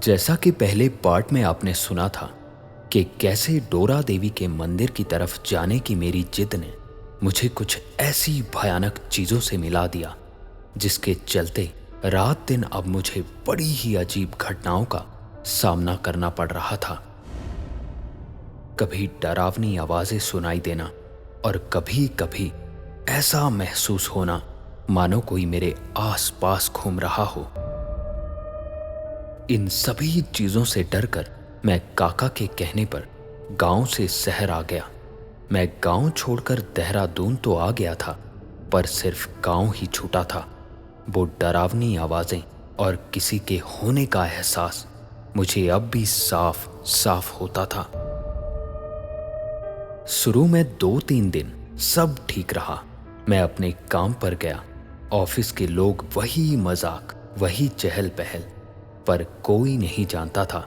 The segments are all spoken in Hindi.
जैसा कि पहले पार्ट में आपने सुना था कि कैसे डोरा देवी के मंदिर की तरफ जाने की मेरी जिद ने मुझे कुछ ऐसी भयानक चीजों से मिला दिया जिसके चलते रात दिन अब मुझे बड़ी ही अजीब घटनाओं का सामना करना पड़ रहा था। कभी डरावनी आवाजें सुनाई देना और कभी कभी ऐसा महसूस होना मानो कोई मेरे आसपास घूम रहा हो। इन सभी चीजों से डरकर मैं काका के कहने पर गांव से शहर आ गया। मैं गांव छोड़कर देहरादून तो आ गया था, पर सिर्फ गांव ही छूटा था। वो डरावनी आवाजें और किसी के होने का एहसास मुझे अब भी साफ साफ होता था। शुरू में 2-3 दिन सब ठीक रहा। मैं अपने काम पर गया। ऑफिस के लोग वही मजाक, वही चहल पहल, पर कोई नहीं जानता था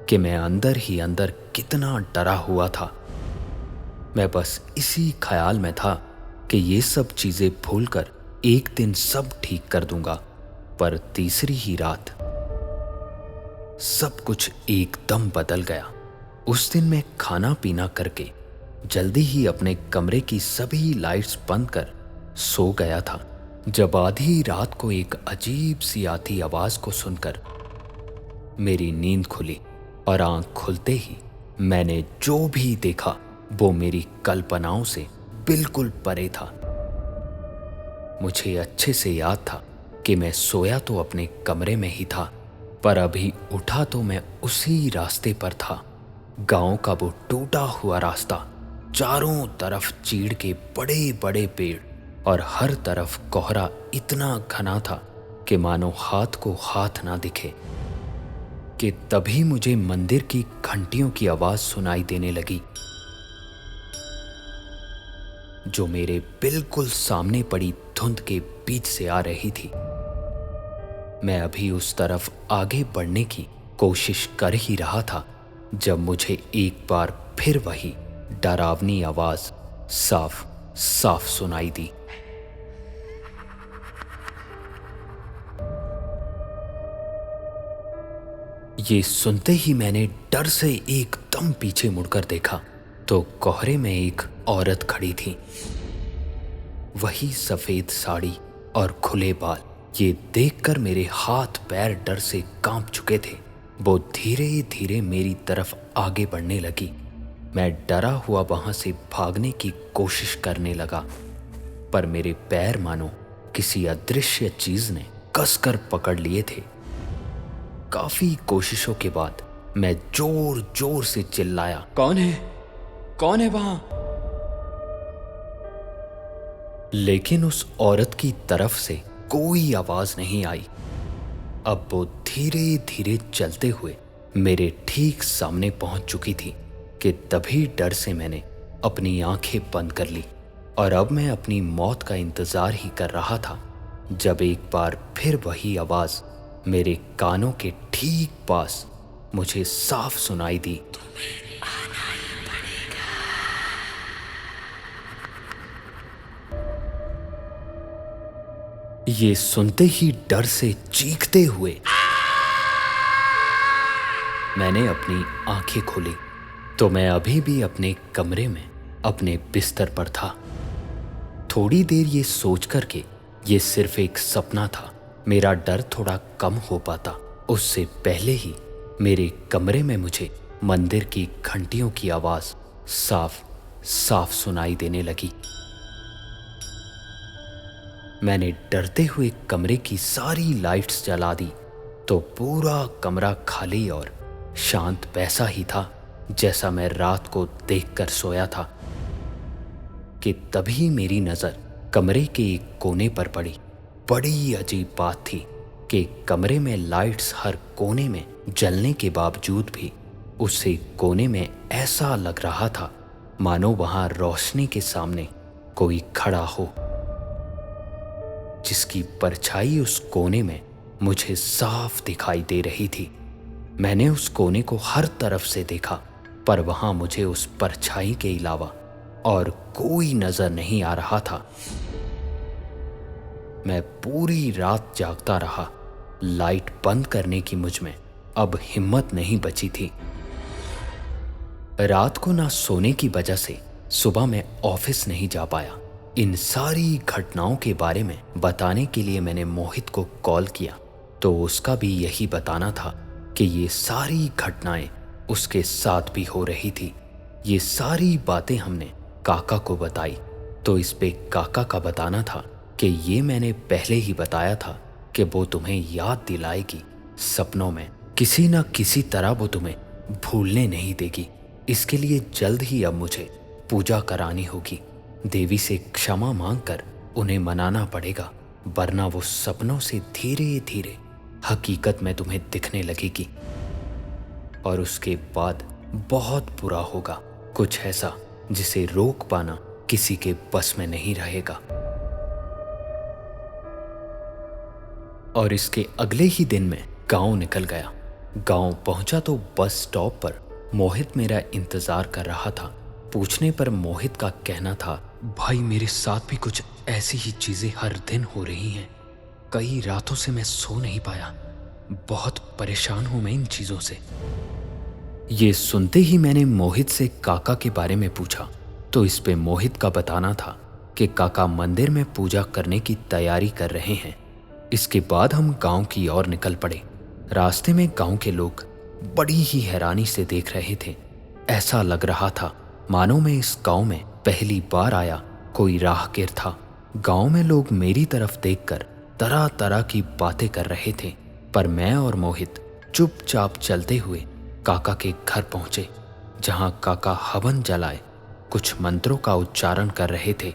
कि मैं अंदर ही अंदर कितना डरा हुआ था। मैं बस इसी ख्याल में था कि ये सब चीजें भूलकर एक दिन सब ठीक कर दूंगा, पर तीसरी ही रात सब कुछ एकदम बदल गया। उस दिन मैं खाना पीना करके जल्दी ही अपने कमरे की सभी लाइट्स बंद कर सो गया था, जब आधी रात को एक अजीब सी आती आवाज को सुनकर मेरी नींद खुली और आंख खुलते ही मैंने जो भी देखा वो मेरी कल्पनाओं से बिल्कुल परे था। मुझे अच्छे से याद था कि मैं सोया तो अपने कमरे में ही था, पर अभी उठा तो मैं उसी रास्ते पर था। गांव का वो टूटा हुआ रास्ता, चारों तरफ चीड़ के बड़े बड़े पेड़ और हर तरफ कोहरा इतना घना था कि मानो हाथ को हाथ ना दिखे। कि तभी मुझे मंदिर की घंटियों की आवाज सुनाई देने लगी, जो मेरे बिल्कुल सामने पड़ी धुंध के बीच से आ रही थी। मैं अभी उस तरफ आगे बढ़ने की कोशिश कर ही रहा था जब मुझे एक बार फिर वही डरावनी आवाज साफ साफ सुनाई दी। ये सुनते ही मैंने डर से एकदम पीछे मुड़कर देखा तो कोहरे में एक औरत खड़ी थी। वही सफेद साड़ी और खुले बाल। ये देखकर मेरे हाथ पैर डर से कांप चुके थे। वो धीरे धीरे मेरी तरफ आगे बढ़ने लगी। मैं डरा हुआ वहां से भागने की कोशिश करने लगा, पर मेरे पैर मानो किसी अदृश्य चीज ने कसकर पकड़ लिए थे। काफी कोशिशों के बाद मैं जोर जोर से चिल्लाया, कौन है? कौन है वहां? लेकिन उस औरत की तरफ से कोई आवाज नहीं आई। अब वो धीरे धीरे चलते हुए मेरे ठीक सामने पहुंच चुकी थी कि तभी डर से मैंने अपनी आंखें बंद कर ली और अब मैं अपनी मौत का इंतजार ही कर रहा था, जब एक बार फिर वही आवाज मेरे कानों के ठीक पास मुझे साफ सुनाई दी। तुम्हें आना ही पड़ेगा। ये सुनते ही डर से चीखते हुए मैंने अपनी आंखें खोली तो मैं अभी भी अपने कमरे में अपने बिस्तर पर था। थोड़ी देर ये सोचकर के ये सिर्फ एक सपना था, मेरा डर थोड़ा कम हो पाता, उससे पहले ही मेरे कमरे में मुझे मंदिर की घंटियों की आवाज साफ साफ सुनाई देने लगी। मैंने डरते हुए कमरे की सारी लाइट्स जला दी तो पूरा कमरा खाली और शांत वैसा ही था जैसा मैं रात को देखकर सोया था। कि तभी मेरी नजर कमरे के एक कोने पर पड़ी। बड़ी अजीब बात थी कि कमरे में लाइट्स हर कोने में जलने के बावजूद भी उसे कोने में ऐसा लग रहा था मानो वहां रोशनी के सामने कोई खड़ा हो, जिसकी परछाई उस कोने में मुझे साफ दिखाई दे रही थी। मैंने उस कोने को हर तरफ से देखा, पर वहां मुझे उस परछाई के अलावा और कोई नजर नहीं आ रहा था। मैं पूरी रात जागता रहा। लाइट बंद करने की मुझ में अब हिम्मत नहीं बची थी। रात को ना सोने की वजह से सुबह मैं ऑफिस नहीं जा पाया। इन सारी घटनाओं के बारे में बताने के लिए मैंने मोहित को कॉल किया, तो उसका भी यही बताना था कि ये सारी घटनाएं उसके साथ भी हो रही थी। ये सारी बातें हमने काका को बताई, तो इस पे काका का बताना था कि ये मैंने पहले ही बताया था कि वो तुम्हें याद दिलाएगी सपनों में, किसी न किसी तरह वो तुम्हें भूलने नहीं देगी। इसके लिए जल्द ही अब मुझे पूजा करानी होगी। देवी से क्षमा मांगकर उन्हें मनाना पड़ेगा, वरना वो सपनों से धीरे धीरे हकीकत में तुम्हें दिखने लगेगी और उसके बाद बहुत बुरा होगा, कुछ ऐसा जिसे रोक पाना किसी के बस में नहीं रहेगा। और इसके अगले ही दिन में गांव निकल गया। गांव पहुंचा तो बस स्टॉप पर मोहित मेरा इंतजार कर रहा था। पूछने पर मोहित का कहना था, भाई मेरे साथ भी कुछ ऐसी ही चीजें हर दिन हो रही हैं। कई रातों से मैं सो नहीं पाया, बहुत परेशान हूं मैं इन चीजों से। ये सुनते ही मैंने मोहित से काका के बारे में पूछा, तो इस पे मोहित का बताना था कि काका मंदिर में पूजा करने की तैयारी कर रहे हैं। इसके बाद हम गांव की ओर निकल पड़े। रास्ते में गांव के लोग बड़ी ही हैरानी से देख रहे थे। ऐसा लग रहा था मानो मैं इस गांव में पहली बार आया कोई राहगीर था। गांव में लोग मेरी तरफ देखकर तरह तरह की बातें कर रहे थे, पर मैं और मोहित चुपचाप चलते हुए काका के घर पहुंचे, जहां काका हवन जलाए कुछ मंत्रों का उच्चारण कर रहे थे।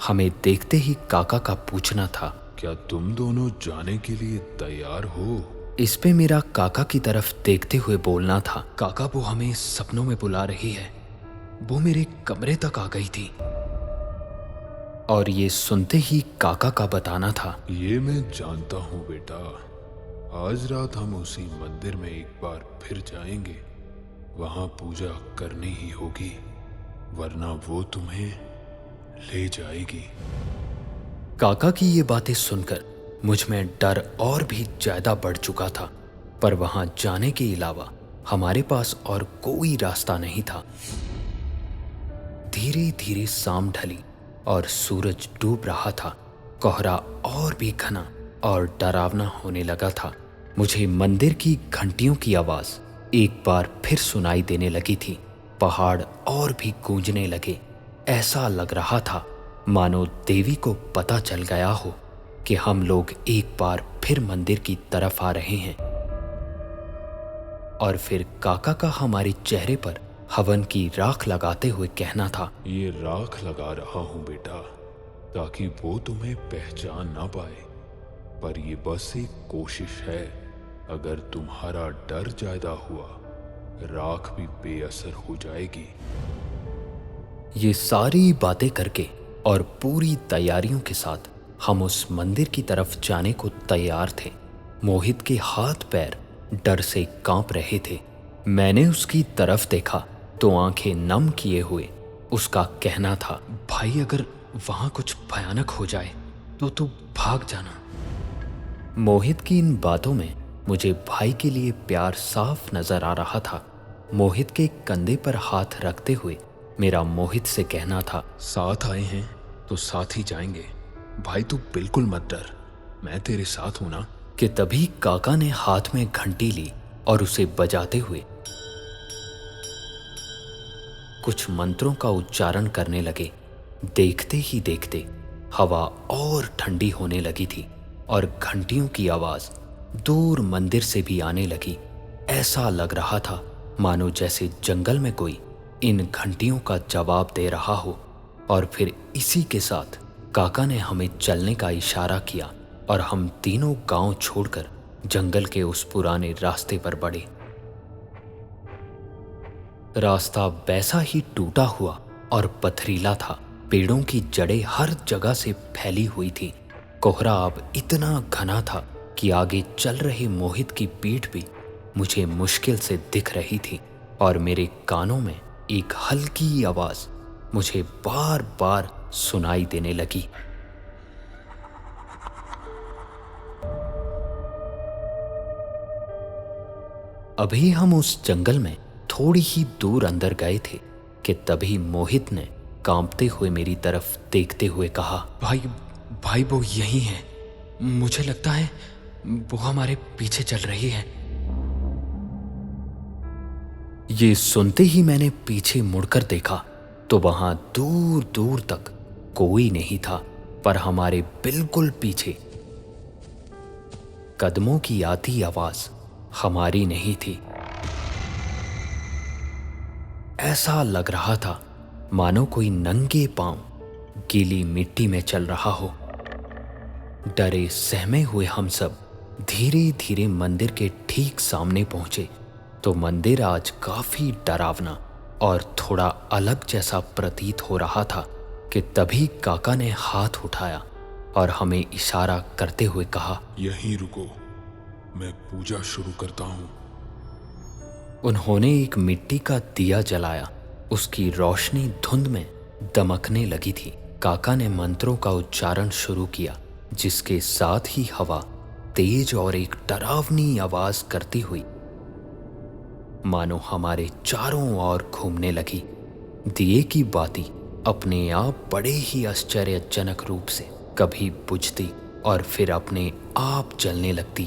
हमें देखते ही काका का पूछना था, क्या तुम दोनों जाने के लिए तैयार हो? इस पे मेरा काका की तरफ देखते हुए बोलना था, काका वो हमें सपनों में बुला रही है, वो मेरे कमरे तक आ गई थी। और ये सुनते ही काका का बताना था, ये मैं जानता हूँ बेटा, आज रात हम उसी मंदिर में एक बार फिर जाएंगे। वहां पूजा करनी ही होगी, वरना वो तुम्हें ले जाएगी। काका की ये बातें सुनकर मुझ में डर और भी ज्यादा बढ़ चुका था, पर वहां जाने के अलावा हमारे पास और कोई रास्ता नहीं था। धीरे धीरे शाम ढली और सूरज डूब रहा था। कोहरा और भी घना और डरावना होने लगा था। मुझे मंदिर की घंटियों की आवाज एक बार फिर सुनाई देने लगी थी। पहाड़ और भी गूंजने लगे। ऐसा लग रहा था मानो देवी को पता चल गया हो कि हम लोग एक बार फिर मंदिर की तरफ आ रहे हैं। और फिर काका का हमारे चेहरे पर हवन की राख लगाते हुए कहना था, ये राख लगा रहा हूं बेटा, ताकि वो तुम्हें पहचान ना पाए, पर ये बस एक कोशिश है। अगर तुम्हारा डर ज्यादा हुआ, राख भी बेअसर हो जाएगी। ये सारी बातें करके और पूरी तैयारियों के साथ हम उस मंदिर की तरफ जाने को तैयार थे। मोहित के हाथ पैर डर से कांप रहे थे। मैंने उसकी तरफ देखा तो आंखें नम किए हुए उसका कहना था, भाई अगर वहां कुछ भयानक हो जाए तो तू भाग जाना। मोहित की इन बातों में मुझे भाई के लिए प्यार साफ नजर आ रहा था। मोहित के कंधे पर हाथ रखते हुए मेरा मोहित से कहना था, साथ आए हैं तो साथ ही जाएंगे, भाई तू बिल्कुल मत डर, मैं तेरे साथ हूं ना। कि तभी काका ने हाथ में घंटी ली और उसे बजाते हुए कुछ मंत्रों का उच्चारण करने लगे। देखते ही देखते हवा और ठंडी होने लगी थी और घंटियों की आवाज दूर मंदिर से भी आने लगी। ऐसा लग रहा था मानो जैसे जंगल में कोई इन घंटियों का जवाब दे रहा हो। और फिर इसी के साथ काका ने हमें चलने का इशारा किया और हम तीनों गांव छोड़कर जंगल के उस पुराने रास्ते पर बढ़े। रास्ता वैसा ही टूटा हुआ और पथरीला था। पेड़ों की जड़ें हर जगह से फैली हुई थी। कोहरा अब इतना घना था कि आगे चल रहे मोहित की पीठ भी मुझे मुश्किल से दिख रही थी और मेरे कानों में एक हल्की आवाज मुझे बार बार सुनाई देने लगी, अभी हम उस जंगल में थोड़ी ही दूर अंदर गए थे कि तभी मोहित ने कांपते हुए मेरी तरफ देखते हुए कहा, भाई भाई वो यही है, मुझे लगता है वो हमारे पीछे चल रही है। ये सुनते ही मैंने पीछे मुड़कर देखा तो वहां दूर दूर तक कोई नहीं था, पर हमारे बिल्कुल पीछे कदमों की आती आवाज हमारी नहीं थी। ऐसा लग रहा था मानो कोई नंगे पांव गीली मिट्टी में चल रहा हो। डरे सहमे हुए हम सब धीरे धीरे मंदिर के ठीक सामने पहुंचे तो मंदिर आज काफी डरावना और थोड़ा अलग जैसा प्रतीत हो रहा था कि तभी काका ने हाथ उठाया और हमें इशारा करते हुए कहा, यहीं रुको, मैं पूजा शुरू करता हूँ। उन्होंने एक मिट्टी का दिया जलाया। उसकी रोशनी धुंध में दमकने लगी थी। काका ने मंत्रों का उच्चारण शुरू किया, जिसके साथ ही हवा तेज और एक डरावनी आवाज करती हुई मानो हमारे चारों ओर घूमने लगी। दिए की बाती अपने आप बड़े ही आश्चर्यजनक रूप से कभी बुझती और फिर अपने आप जलने लगती।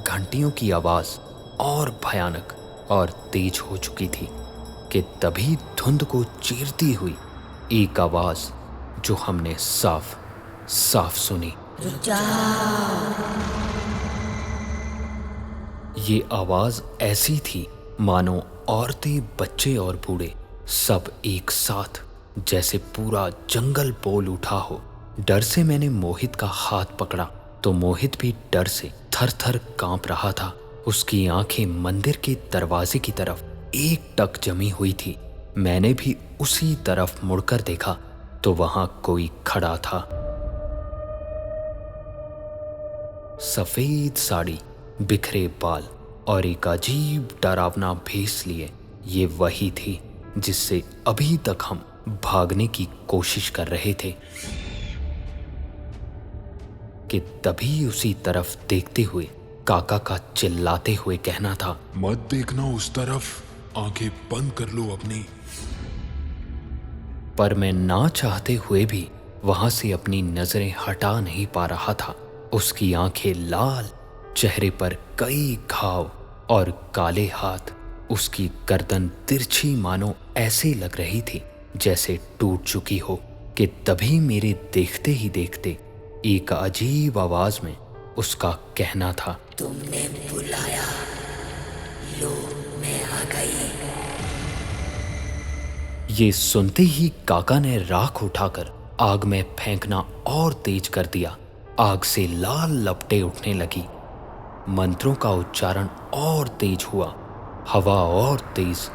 घंटियों की आवाज और भयानक और तेज हो चुकी थी कि तभी धुंध को चीरती हुई एक आवाज जो हमने साफ साफ सुनी। ये आवाज ऐसी थी मानो औरतें, बच्चे और बूढ़े सब एक साथ, जैसे पूरा जंगल बोल उठा हो। डर से मैंने मोहित का हाथ पकड़ा तो मोहित भी डर से थर थर कांप रहा था। उसकी आंखें मंदिर के दरवाजे की तरफ एक टक जमी हुई थी। मैंने भी उसी तरफ मुड़कर देखा तो वहां कोई खड़ा था। सफेद साड़ी, बिखरे बाल और एक अजीब डरावना भेस लिए ये वही थी जिससे अभी तक हम भागने की कोशिश कर रहे थे कि तभी उसी तरफ देखते हुए काका का चिल्लाते हुए कहना था, मत देखना उस तरफ, आंखें बंद कर लो अपनी। पर मैं ना चाहते हुए भी वहां से अपनी नजरें हटा नहीं पा रहा था। उसकी आंखें लाल, चेहरे पर कई घाव और काले हाथ। उसकी गर्दन तिरछी मानो ऐसे लग रही थी जैसे टूट चुकी हो कि तभी मेरे देखते ही देखते एक अजीब आवाज में उसका कहना था, तुमने बुलाया, लो मैं आ गई। ये सुनते ही काका ने राख उठाकर आग में फेंकना और तेज कर दिया। आग से लाल लपटें उठने लगी। मंत्रों का उच्चारण और तेज हुआ, हवा और तेज,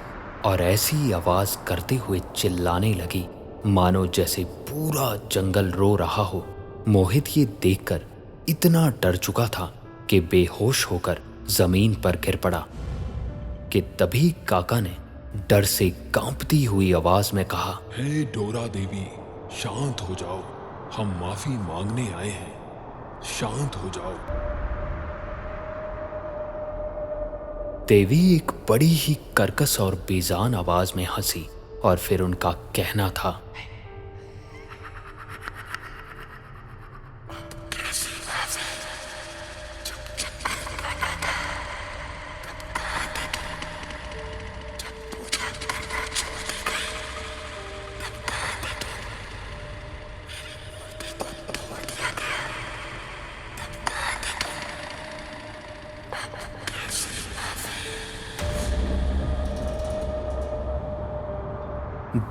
और ऐसी आवाज करते हुए चिल्लाने लगी मानो जैसे पूरा जंगल रो रहा हो। मोहित ये देखकर इतना डर चुका था कि बेहोश होकर जमीन पर गिर पड़ा कि तभी काका ने डर से कांपती हुई आवाज में कहा, हे डोरा देवी, शांत हो जाओ, हम माफी मांगने आए हैं, शांत हो जाओ। देवी एक बड़ी ही कर्कश और बेजान आवाज में हंसी और फिर उनका कहना था,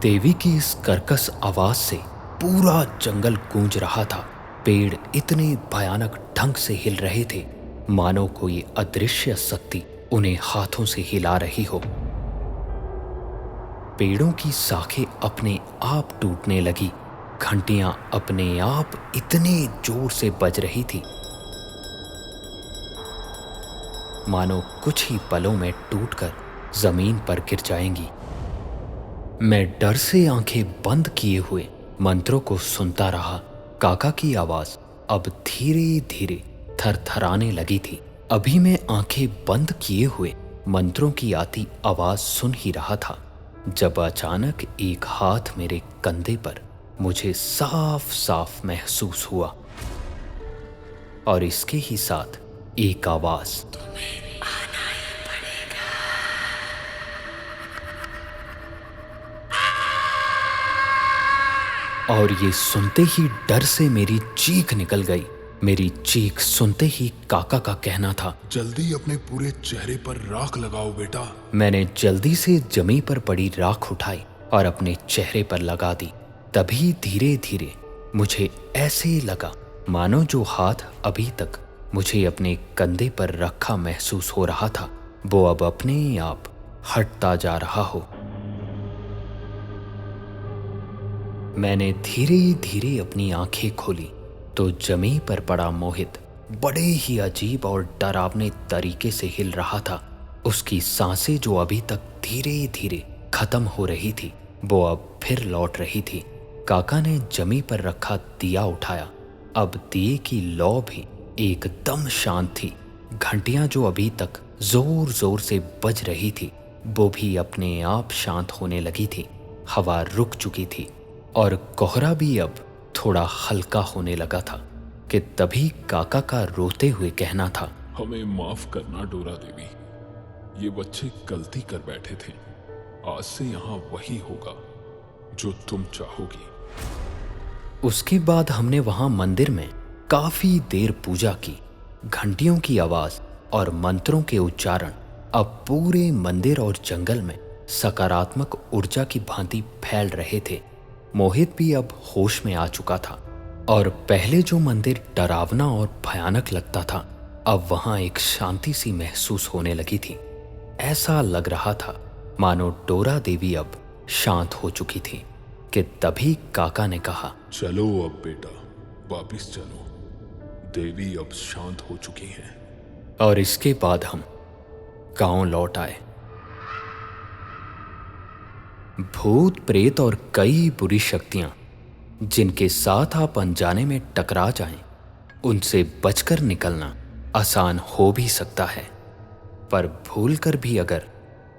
देवी की इस कर्कश आवाज से पूरा जंगल गूंज रहा था। पेड़ इतने भयानक ढंग से हिल रहे थे मानो कोई अदृश्य शक्ति उन्हें हाथों से हिला रही हो। पेड़ों की शाखें अपने आप टूटने लगी। घंटियां अपने आप इतने जोर से बज रही थी मानो कुछ ही पलों में टूटकर जमीन पर गिर जाएंगी। मैं डर से आंखें बंद किए हुए मंत्रों को सुनता रहा। काका की आवाज अब धीरे धीरे थरथराने लगी थी अभी मैं आंखें बंद किए हुए मंत्रों की आती आवाज सुन ही रहा था जब अचानक एक हाथ मेरे कंधे पर मुझे साफ साफ महसूस हुआ और इसके ही साथ एक आवाज। और ये सुनते ही डर से मेरी चीख निकल गई। मेरी चीख सुनते ही काका का कहना था, जल्दी अपने पूरे चेहरे पर राख लगाओ बेटा। मैंने जल्दी से जमीन पर पड़ी राख उठाई और अपने चेहरे पर लगा दी। तभी धीरे धीरे मुझे ऐसे लगा मानो जो हाथ अभी तक मुझे अपने कंधे पर रखा महसूस हो रहा था वो अब अपने आप हटता जा रहा हो। मैंने धीरे धीरे अपनी आंखें खोली तो जमीन पर पड़ा मोहित बड़े ही अजीब और डरावने तरीके से हिल रहा था। उसकी सांसें जो अभी तक धीरे धीरे खत्म हो रही थी वो अब फिर लौट रही थी। काका ने जमीन पर रखा दिया उठाया। अब दिए की लौ भी एकदम शांत थी। घंटियां जो अभी तक जोर जोर से बज रही थी वो भी अपने आप शांत होने लगी थी। हवा रुक चुकी थी और कोहरा भी अब थोड़ा हल्का होने लगा था कि तभी काका का रोते हुए कहना था, हमें माफ करना डोरा देवी, ये बच्चे गलती कर बैठे थे। आज से यहाँ वही होगा जो तुम चाहोगी। उसके बाद हमने वहां मंदिर में काफी देर पूजा की। घंटियों की आवाज और मंत्रों के उच्चारण अब पूरे मंदिर और जंगल में सकारात्मक ऊर्जा की भांति फैल रहे थे। मोहित भी अब होश में आ चुका था और पहले जो मंदिर डरावना और भयानक लगता था अब वहां एक शांति सी महसूस होने लगी थी। ऐसा लग रहा था मानो डोरा देवी अब शांत हो चुकी थी कि तभी काका ने कहा, चलो अब बेटा, वापिस चलो। देवी अब शांत हो चुकी हैं। और इसके बाद हम गांव लौट आए। भूत प्रेत और कई बुरी शक्तियां जिनके साथ आप अनजाने में टकरा जाएं, उनसे बचकर निकलना आसान हो भी सकता है, पर भूलकर भी अगर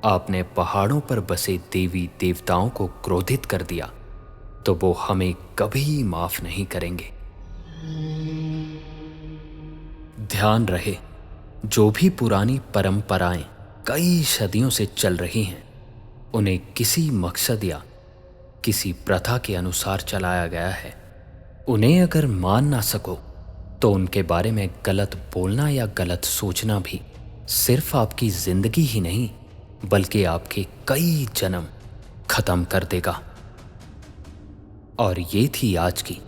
आपने पहाड़ों पर बसे देवी देवताओं को क्रोधित कर दिया तो वो हमें कभी माफ नहीं करेंगे। ध्यान रहे, जो भी पुरानी परंपराएं कई सदियों से चल रही हैं उन्हें किसी मकसद या किसी प्रथा के अनुसार चलाया गया है। उन्हें अगर मान ना सको तो उनके बारे में गलत बोलना या गलत सोचना भी सिर्फ आपकी जिंदगी ही नहीं बल्कि आपके कई जन्म खत्म कर देगा। और ये थी आज की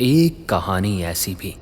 एक कहानी ऐसी भी